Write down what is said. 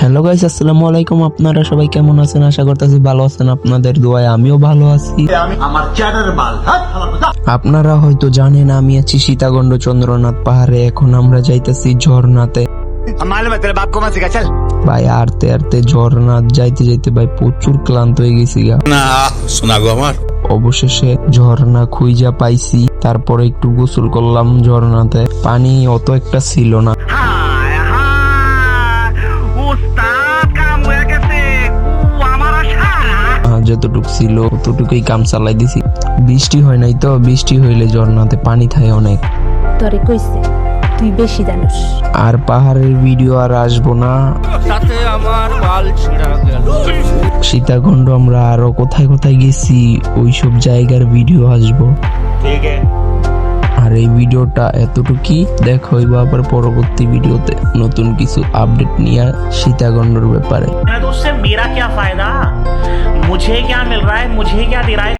Hello guys, আসসালামু আলাইকুম। আপনারা সবাই কেমন আছেন? আশা করতেছি ভালো আছেন। আপনাদের দোয়ায় আমিও ভালো আছি। আপনারা হয়তো জানেন আমি আছি সীতাকুণ্ড চন্দ্রনাথ পাহাড়ে। এখন আমরা যাইতেছি ঝর্ণাতে। ভাই আরতে আরতে ঝর্ণা যাইতে যাইতে ভাই প্রচুর ক্লান্ত হয়ে গেছি গা। অবশেষে ঝর্ণা খুঁজা পাইছি, তারপরে একটু গোসল করলাম ঝর্ণাতে। পানি অত একটা ছিল না, যতটুক ছিল ততটুকুই কাম চালাই দিছি। বৃষ্টি হয় নাই তো, বৃষ্টি হইলে ঝর্ণাতে পানি থাকে অনেক। তোরে কইছে তুই বেশি জানিস। আর পাহাড়ের ভিডিও আর আসবো না। সীতাকুণ্ড আমরা আরো কোথায় কোথায় গেছি ওইসব জায়গার ভিডিও আসবো। আর এই ভিডিওটা এতটুকুই, দেখা হইব আবার পরবর্তী ভিডিওতে নতুন কিছু আপডেট নিয়ে সীতাকুণ্ডর ব্যাপারে। तो उससे मेरा क्या फायदा, मुझे क्या मिल रहा है, मुझे क्या दे रहा है।